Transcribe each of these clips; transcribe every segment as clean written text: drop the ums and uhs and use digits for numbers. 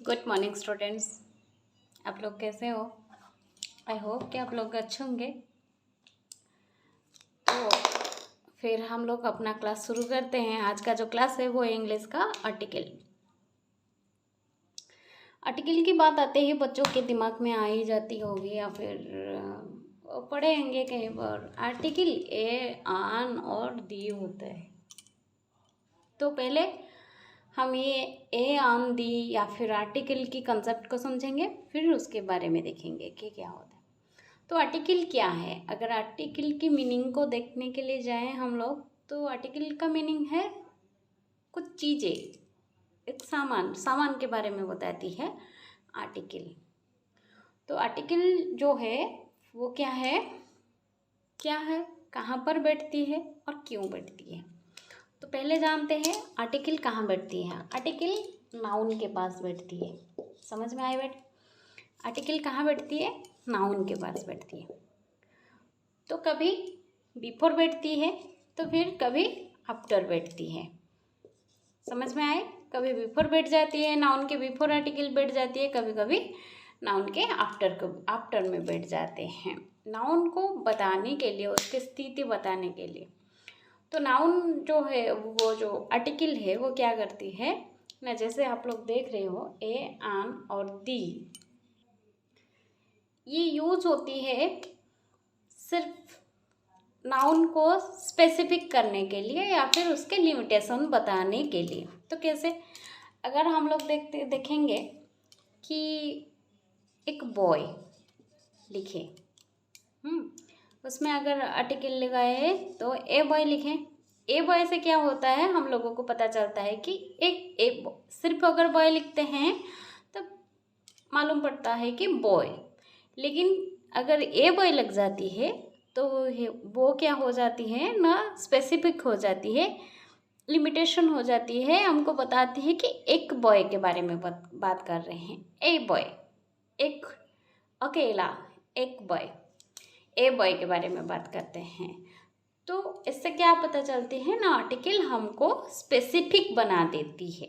Good morning students. आप लोग कैसे हो? आई होप कि आप लोग अच्छे होंगे। तो फिर हम लोग अपना क्लास शुरू करते हैं। आज का जो क्लास है वो है इंग्लिश का आर्टिकल। आर्टिकल की बात आते ही बच्चों के दिमाग में आ ही जाती होगी या फिर पढ़ेंगे कहीं पर। आर्टिकल ए, आन और दी होता है। तो पहले हम ये ए, आन, दी या फिर आर्टिकल की कंसेप्ट को समझेंगे, फिर उसके बारे में देखेंगे कि क्या होता है। तो आर्टिकल क्या है? अगर आर्टिकल की मीनिंग को देखने के लिए जाएं हम लोग, तो आर्टिकल का मीनिंग है कुछ चीज़ें, एक सामान के बारे में बताती है आर्टिकल। तो आर्टिकल जो है वो क्या है, कहाँ पर बैठती है और क्यों बैठती है। तो पहले जानते हैं आर्टिकल कहाँ बैठती है। आर्टिकल नाउन के पास बैठती है। समझ में आए आर्टिकल कहाँ बैठती है? नाउन के पास बैठती है। तो कभी बिफोर बैठती है तो फिर कभी आफ्टर बैठती है। समझ में आए? कभी बिफोर बैठ जाती है, नाउन के बिफोर आर्टिकल बैठ जाती है, कभी कभी नाउन के आफ्टर में बैठ जाते हैं। नाउन को बताने के लिए, उसकी स्थिति बताने के लिए। तो नाउन जो है, वो जो आर्टिकल है वो क्या करती है ना, जैसे आप लोग देख रहे हो ए, आन और दी, ये यूज होती है सिर्फ नाउन को स्पेसिफिक करने के लिए या फिर उसके लिमिटेशन बताने के लिए। तो कैसे? अगर हम लोग देखेंगे कि एक बॉय लिखे, उसमें अगर आर्टिकल लगाए तो ए बॉय लिखें। ए बॉय से क्या होता है, हम लोगों को पता चलता है कि सिर्फ अगर बॉय लिखते हैं तब मालूम पड़ता है कि बॉय, लेकिन अगर ए बॉय लग जाती है तो वो क्या हो जाती है ना, स्पेसिफिक हो जाती है, लिमिटेशन हो जाती है, हमको बताती है कि एक बॉय के बारे में बात कर रहे हैं। ए बॉय, एक अकेला एक बॉय, ए बॉय के बारे में बात करते हैं। तो इससे क्या पता चलती है ना, आर्टिकल हमको स्पेसिफिक बना देती है।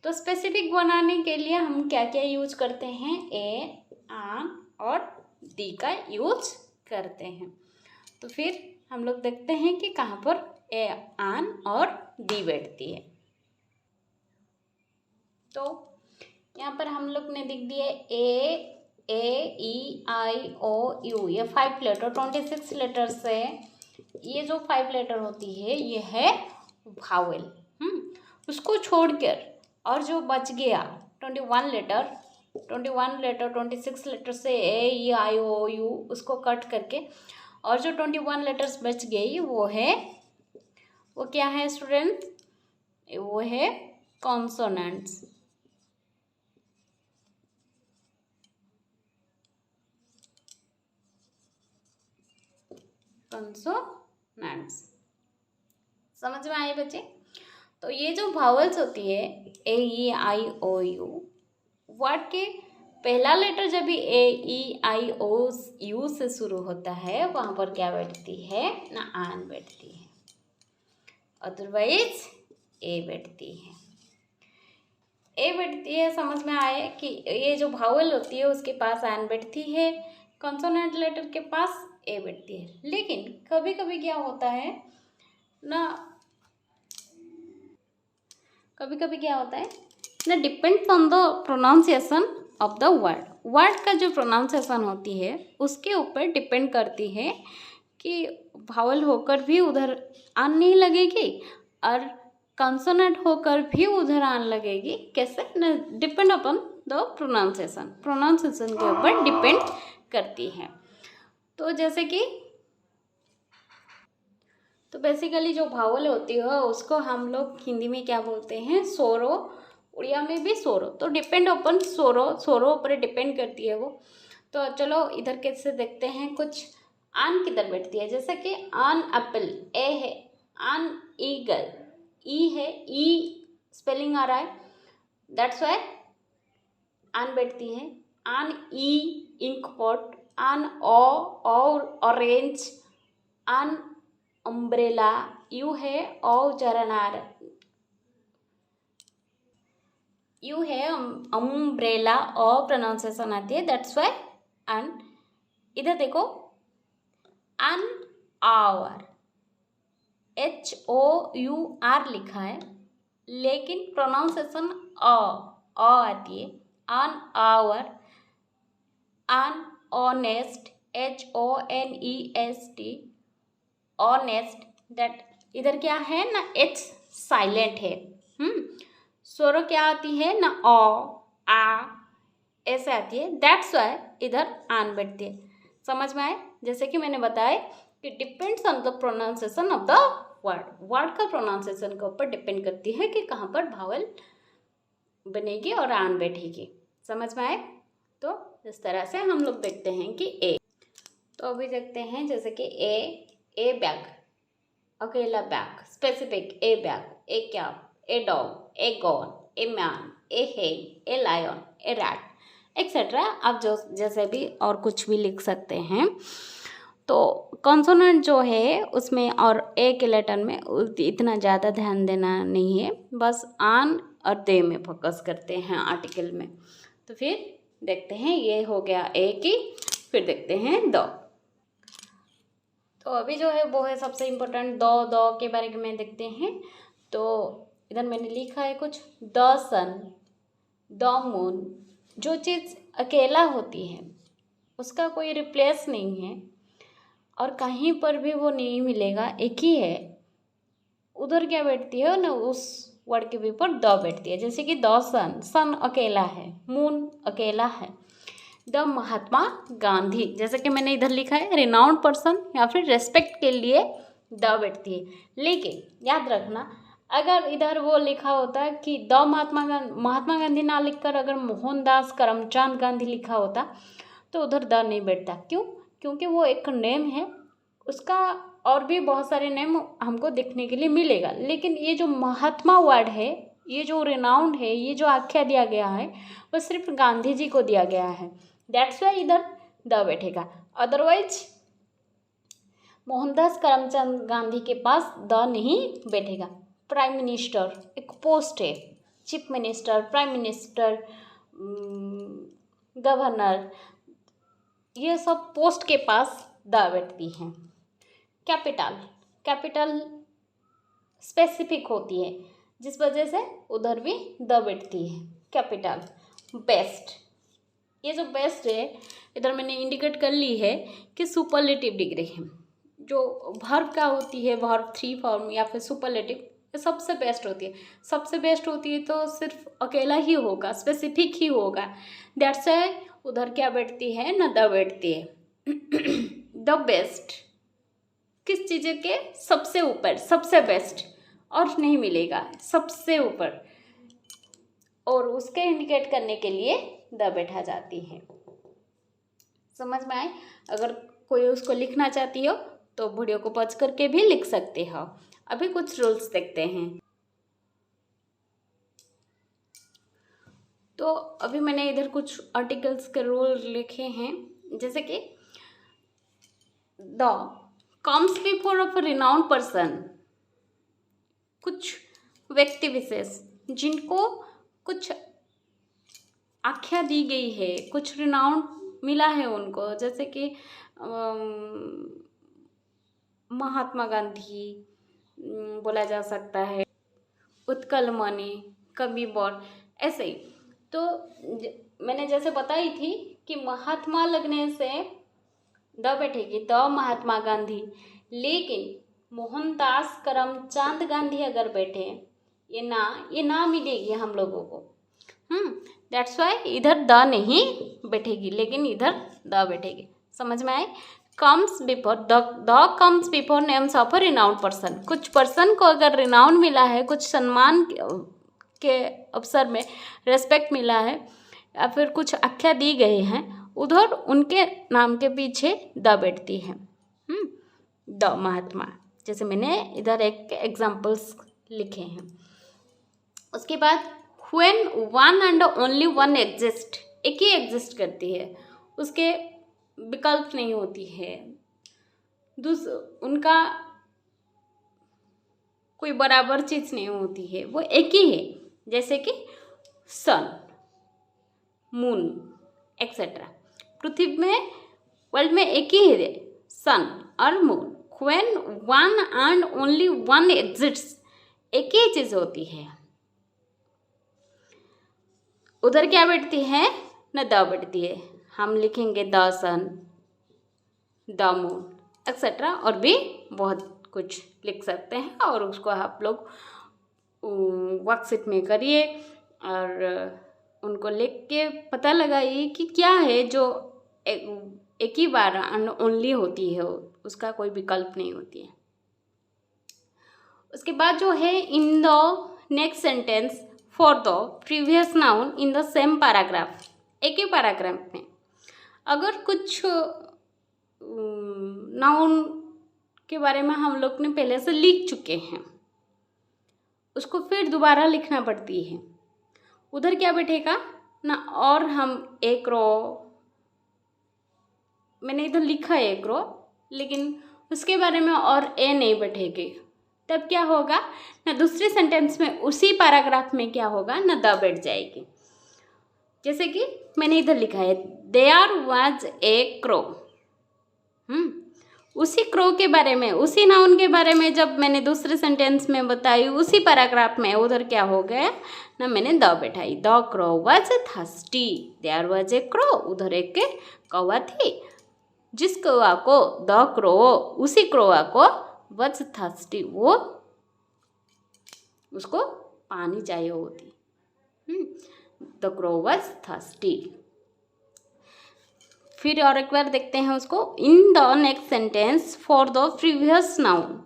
तो स्पेसिफिक बनाने के लिए हम क्या क्या यूज करते हैं? ए, आन और दी का यूज करते हैं। तो फिर हम लोग देखते हैं कि कहाँ पर ए, आन और दी बैठती है। तो यहाँ पर हम लोग ने लिख दिए ई आई ओ यू, ये 5 लेटर, 26 लेटर से ये जो 5 लेटर होती है ये है भावेल। उसको छोड़कर और जो बच गया 21 लेटर, 26 लेटर से ए, ई, आई, ओ, यू, उसको कट करके और जो 21 लेटर्स बच गई वो क्या है स्टूडेंट? वो है कॉन्सोनेंट्स। कॉन्सोनेंट्स समझ में आए बच्चे? तो ये जो वावल्स होती है ए, ई, आई, ओ, यू, वर्ड के पहला लेटर जब भी ए, ई, आई, ओ, यू से शुरू होता है वहाँ पर क्या बैठती है ना, आन बैठती है, अदरवाइज ए बैठती है। ए बैठती है, समझ में आए कि ये जो वावल होती है उसके पास आन बैठती है, कॉन्सोनेंट लेटर के पास ए बैठती है। लेकिन कभी कभी क्या होता है ना, कभी कभी क्या होता है ना, depends on the pronunciation of the word का जो प्रोनाउंसिएशन होती है उसके ऊपर डिपेंड करती है कि भावल होकर भी उधर आन नहीं लगेगी और कंसोनेंट होकर भी उधर आन लगेगी। कैसे ना, डिपेंड अपॉन द प्रोनाउंसिएशन के ऊपर डिपेंड करती है। तो जैसे कि तो बेसिकली जो भावल होती है उसको हम लोग हिंदी में क्या बोलते हैं? सोरो, उड़िया में भी सोरो। तो डिपेंड अपन सोरो पर डिपेंड करती है वो। तो चलो इधर कैसे देखते हैं, कुछ आन किधर बैठती है। जैसे कि आन एप्पल, ए है, आन ईगल, ई है, ई स्पेलिंग आ रहा है, दैट्स वाई आन बैठती है। आन ई इंक पॉट, आन और ऑरेंज, आन अम्ब्रेला, यू है औ जरनार, यू है अम्ब्रेला और प्रोनाउंसिएशन आती है, दैट्स वाई एन। इधर देखो एन आवर, HOUR लिखा है, लेकिन प्रोनाउंसिएशन अ आती है। An hour, an honest, HONEST, honest, that इधर क्या है ना, H साइलेंट है। स्वर क्या आती है ना, आ ऐसे आती है, दैट्स वाई इधर आन बैठती है। समझ में आए? जैसे कि मैंने बताया कि depends on the pronunciation of the word, word का प्रोनाउंसिएशन के ऊपर डिपेंड करती है कि कहाँ पर भावल बनेगी और आन बैठेगी। समझ में आए? तो इस तरह से हम लोग देखते हैं कि ए। तो अभी देखते हैं जैसे कि ए बैग, अकेला bag, specific a bag, a cap, a dog, a gun, a man, a hen, a lion, a rat etcetera. आप जो जैसे भी और कुछ भी लिख सकते हैं। तो कॉन्सोनेंट जो है उसमें और ए के लेटर में इतना ज़्यादा ध्यान देना नहीं है, बस आन और दे में फोकस करते हैं आर्टिकल में। तो फिर देखते हैं, ये हो गया ए की, फिर देखते हैं द। तो अभी जो है वो है सबसे इम्पोर्टेंट द के बारे में देखते हैं। तो इधर मैंने लिखा है कुछ, द सन, द मून। जो चीज़ अकेला होती है उसका कोई रिप्लेस नहीं है और कहीं पर भी वो नहीं मिलेगा, एक ही है, उधर क्या बैठती है ना, उस वर्ड के ऊपर द बैठती है। जैसे कि द सन, सन अकेला है, मून अकेला है। द महात्मा गांधी, जैसे कि मैंने इधर लिखा है रिनाउंड पर्सन या फिर रेस्पेक्ट के लिए द बैठती है। लेकिन याद रखना, अगर इधर वो लिखा होता कि द महात्मा गांधी ना लिखकर अगर मोहनदास करमचंद गांधी लिखा होता तो उधर द नहीं बैठता। क्यों? क्योंकि वो एक नेम है, उसका और भी बहुत सारे नेम हमको देखने के लिए मिलेगा, लेकिन ये जो महात्मा वर्ड है, ये जो रिनाउंड है, ये जो आख्या दिया गया है, वो सिर्फ गांधी जी को दिया गया है, दैट्स वाई इधर द बैठेगा। अदरवाइज मोहनदास करमचंद गांधी के पास द नहीं बैठेगा। प्राइम मिनिस्टर एक पोस्ट है, chief minister, prime minister, governor, ये सब पोस्ट के पास द बैठती हैं। कैपिटल, कैपिटल स्पेसिफिक होती है, जिस वजह से उधर भी द बैठती है, कैपिटल। बेस्ट, ये जो बेस्ट है इधर मैंने इंडिकेट कर ली है कि सुपरलेटिव डिग्री है। जो वर्ब का होती है, वर्ब 3 फॉर्म या फिर सुपरलेटिव, ये सबसे बेस्ट होती है। सबसे बेस्ट होती है तो सिर्फ अकेला ही होगा, स्पेसिफिक ही होगा, दैट्स वाई उधर क्या बैठती है ना, द बैठती है। द बेस्ट किस चीज़ के सबसे ऊपर, सबसे बेस्ट और नहीं मिलेगा, सबसे ऊपर, और उसके इंडिकेट करने के लिए द बैठा जाती है। समझ में आए? अगर कोई उसको लिखना चाहती हो तो वीडियो को पॉज करके भी लिख सकते हो। अभी कुछ रूल्स देखते हैं। तो अभी मैंने इधर कुछ आर्टिकल्स के रूल लिखे हैं, जैसे कि the comes before of a renowned person, कुछ व्यक्ति विशेष जिनको कुछ आख्या दी गई है, कुछ रिनाउंड मिला है उनको, जैसे कि महात्मा गांधी बोला जा सकता है, उत्कल मणि, कबीर, ऐसे ही। तो मैंने जैसे बताई थी कि महात्मा लगने से द बैठेगी, द महात्मा गांधी, लेकिन मोहनदास करमचंद गांधी अगर बैठे, ये ना मिलेगी हम लोगों को। दैट्स वाई इधर द नहीं बैठेगी, लेकिन इधर द बैठेगी। समझ में आए? Comes before, the comes before names of a renowned person. कुछ पर्सन को अगर रिनाउंड मिला है, कुछ सम्मान के अवसर में रेस्पेक्ट मिला है या फिर कुछ आख्या दी गई हैं, उधर उनके नाम के पीछे द बैठती है। द महात्मा, जैसे मैंने इधर एक एग्जाम्पल्स लिखे हैं। उसके बाद when one and only one exist, एक ही एग्जिस्ट करती है, उसके विकल्प नहीं होती है, उनका कोई बराबर चीज़ नहीं होती है, वो एक ही है। जैसे कि सन, मून एक्सेट्रा। पृथ्वी में, वर्ल्ड में एक ही है सन और moon. When one and only one exists, एक ही चीज होती है, उधर क्या बैठती है न द बैठती है। हम लिखेंगे the sun, the moon etcetera, और भी बहुत कुछ लिख सकते हैं। और उसको आप लोग वर्कशीट में करिए और उनको लिख के पता लगाइए कि क्या है जो एक ही बार ओनली होती है, उसका कोई विकल्प नहीं होती है। उसके बाद जो है, in the next sentence for the previous noun in the same paragraph, एक ही पैराग्राफ में अगर कुछ नाउन के बारे में हम लोग ने पहले से लिख चुके हैं, उसको फिर दोबारा लिखना पड़ती है। उधर क्या बैठेगा ना, और हम एक रो, मैंने इधर लिखा है एक रो, लेकिन उसके बारे में और ए नहीं बैठेगी, तब क्या होगा ना, दूसरे सेंटेंस में उसी पैराग्राफ में क्या होगा ना, द बैठ जाएगी। जैसे कि मैंने इधर लिखा है, देयर वाज ए क्रो। उसी क्रो के बारे में, उसी नाउन के बारे में जब मैंने दूसरे सेंटेंस में बताई, उसी पैराग्राफ में उधर क्या हो गया ना, मैंने द बैठाई। The crow was thirsty, there was a crow, उधर एक कौवा थी। जिस कौवा को, द क्रो, उसी कौवा को वाज थर्स्टी, वो उसको पानी चाहिए होती। The crow was thirsty. फिर और एक बार देखते हैं उसको, in the next sentence for the previous noun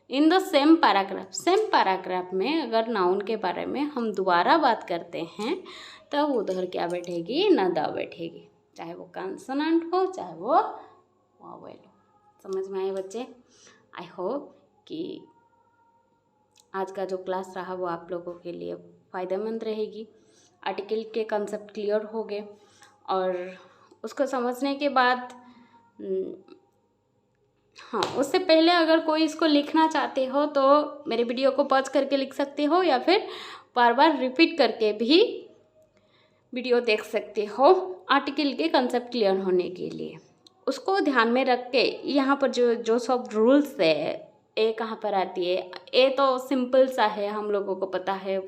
in the same paragraph. Same paragraph में अगर नाउन के बारे में हम दोबारा बात करते हैं, तब उधर क्या बैठेगी ना, द बैठेगी, चाहे वो कॉन्सोनेंट हो चाहे वो वोवेल हो। समझ में आए बच्चे? आई होप कि आज का जो क्लास रहा वो आप लोगों के लिए फ़ायदेमंद रहेगी। आर्टिकल के कंसेप्ट क्लियर हो गए, और उसको समझने के बाद हाँ, उससे पहले अगर कोई इसको लिखना चाहते हो तो मेरे वीडियो को पॉज करके लिख सकते हो, या फिर बार बार रिपीट करके भी वीडियो देख सकते हो आर्टिकल के कंसेप्ट क्लियर होने के लिए। उसको ध्यान में रख के यहाँ पर जो सब रूल्स है, ए कहाँ पर आती है, ए तो सिंपल सा है, हम लोगों को पता है,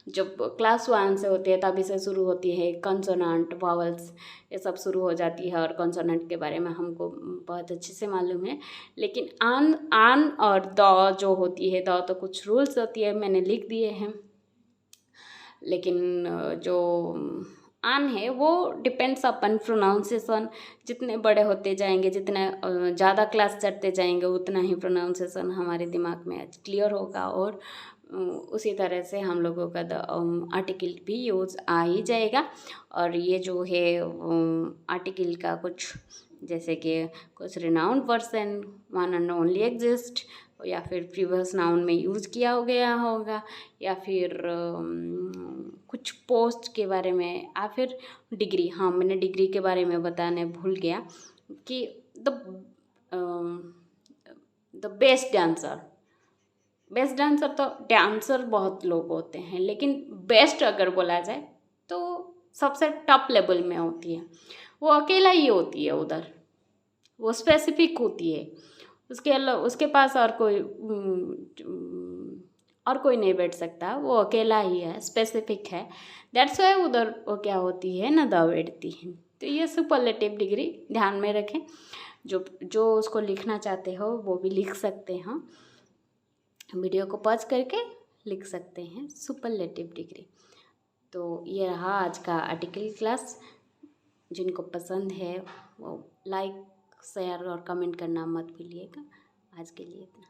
जब क्लास 1 से होती है तभी से शुरू होती है। कंसोनेंट, वॉवल्स ये सब शुरू हो जाती है, और कंसोनेंट के बारे में हमको बहुत अच्छे से मालूम है। लेकिन आन और द जो होती है, द तो कुछ रूल्स होती है, मैंने लिख दिए हैं। लेकिन जो आन है वो डिपेंड्स अपन प्रोनाउंसिएशन। जितने बड़े होते जाएंगे, जितने ज़्यादा क्लास चढ़ते जाएंगे, उतना ही प्रोनाउंसिएशन हमारे दिमाग में क्लियर होगा, और उसी तरह से हम लोगों का आर्टिकल भी यूज़ आ ही जाएगा। और ये जो है आर्टिकल का कुछ, जैसे कि कुछ renowned person, one and only exist, या फिर प्रीवियस नाउन में यूज़ किया गया होगा, या फिर कुछ पोस्ट के बारे में, या फिर डिग्री। हाँ, मैंने डिग्री के बारे में बताने भूल गया कि the best dancer. Best dancer तो डांसर बहुत लोग होते हैं, लेकिन बेस्ट अगर बोला जाए तो सबसे टॉप लेवल में होती है, वो अकेला ही होती है उधर, वो स्पेसिफिक होती है। उसके पास और कोई नहीं बैठ सकता, वो अकेला ही है, स्पेसिफिक है। दैट्स वाई उधर वो क्या होती है ना, द बैठती है। तो ये सुपरलेटिव डिग्री ध्यान में रखें। जो उसको लिखना चाहते हो वो भी लिख सकते हैं, वीडियो को पॉज करके लिख सकते हैं सुपरलेटिव डिग्री। तो ये रहा आज का आर्टिकल क्लास। जिनको पसंद है वो लाइक, शेयर और कमेंट करना मत भूलिएगा। आज के लिए इतना।